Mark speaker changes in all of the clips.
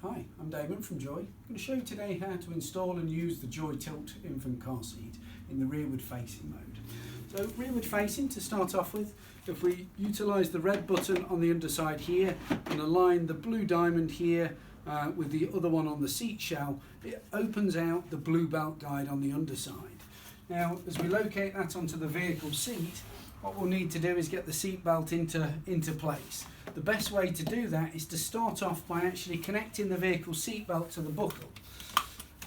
Speaker 1: Hi, I'm Damon from Joie. I'm going to show you today how to install and use the Joie Tilt infant car seat in the rearward facing mode. So rearward facing, to start off with, if we utilise the red button on the underside here and align the blue diamond here with the other one on the seat shell, it opens out the blue belt guide on the underside. Now, as we locate that onto the vehicle seat, what we'll need to do is get the seat belt into place. The best way to do that is to start off by actually connecting the vehicle seat belt to the buckle.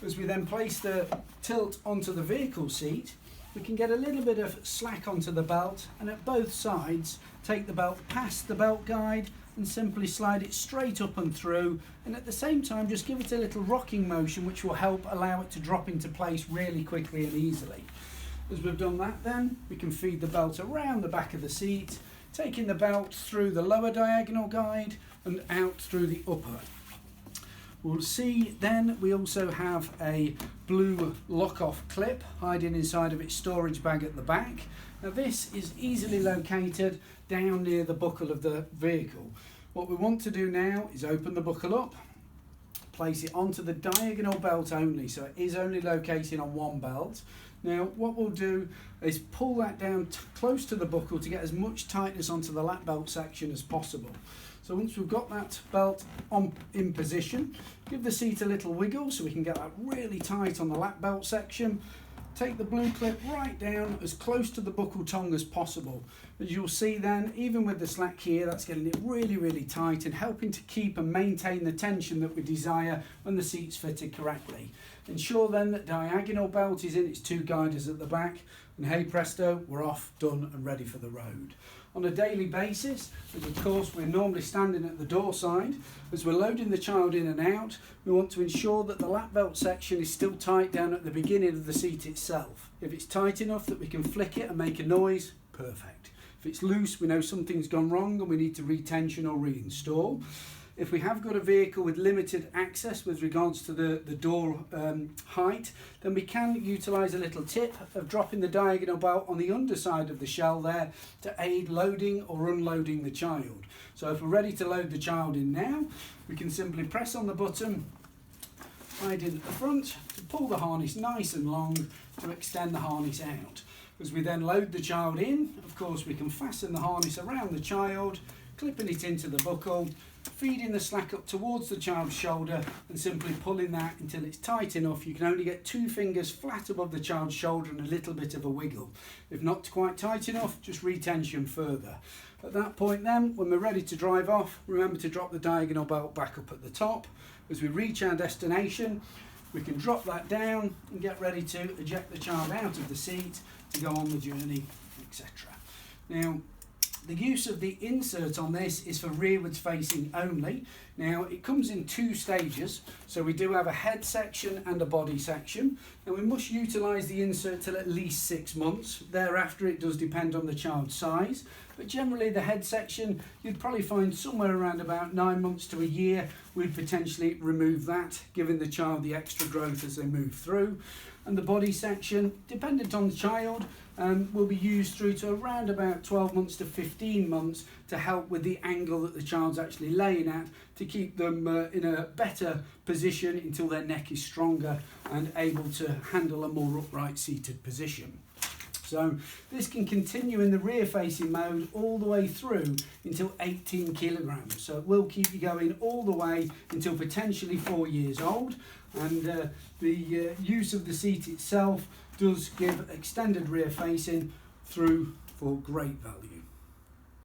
Speaker 1: As we then place the tilt onto the vehicle seat, we can get a little bit of slack onto the belt, and at both sides take the belt past the belt guide and simply slide it straight up and through, and at the same time just give it a little rocking motion which will help allow it to drop into place really quickly and easily. As we've done that, then we can feed the belt around the back of the seat, taking the belt through the lower diagonal guide and out through the upper. We'll see then we also have a blue lock-off clip hiding inside of its storage bag at the back. Now this is easily located down near the buckle of the vehicle. What we want to do now is open the buckle up, place it onto the diagonal belt only, so it is only located on one belt. Now what we'll do is pull that down close to the buckle to get as much tightness onto the lap belt section as possible. So once we've got that belt in position, give the seat a little wiggle so we can get that really tight on the lap belt section. Take the blue clip right down as close to the buckle tongue as possible. As you'll see then, even with the slack here, that's getting it really tight and helping to keep and maintain the tension that we desire when the seat's fitted correctly. Ensure then that diagonal belt is in its two guiders at the back, and hey presto, we're off, done and ready for the road. On a daily basis, as of course we're normally standing at the door side, as we're loading the child in and out, we want to ensure that the lap belt section is still tight down at the beginning of the seat itself. If it's tight enough that we can flick it and make a noise, perfect. If it's loose, we know something's gone wrong and we need to retension or reinstall. If we have got a vehicle with limited access with regards to the door height, then we can utilise a little tip of dropping the diagonal belt on the underside of the shell there to aid loading or unloading the child. So if we're ready to load the child in now, we can simply press on the button, hide in at the front to pull the harness nice and long to extend the harness out. As we then load the child in, of course we can fasten the harness around the child, clipping it into the buckle, feeding the slack up towards the child's shoulder and simply pulling that until it's tight enough. You can only get 2 fingers flat above the child's shoulder and a little bit of a wiggle. If not quite tight enough, just retension further. At that point then, when we're ready to drive off, remember to drop the diagonal belt back up at the top. As we reach our destination, we can drop that down and get ready to eject the child out of the seat to go on the journey, etc. Now, the use of the insert on this is for rearwards facing only. Now it comes in 2 stages, so we do have a head section and a body section, and we must utilise the insert till at least 6 months. Thereafter it does depend on the child's size, but generally the head section you'd probably find somewhere around about 9 months to a year. We'd potentially remove that, giving the child the extra growth as they move through. And the body section, dependent on the child, will be used through to around about 12 months to 15 months to help with the angle that the child's actually laying at, to keep them in a better position until their neck is stronger and able to handle a more upright seated position. So this can continue in the rear facing mode all the way through until 18 kilograms. So it will keep you going all the way until potentially 4 years old. And the use of the seat itself does give extended rear facing through for great value.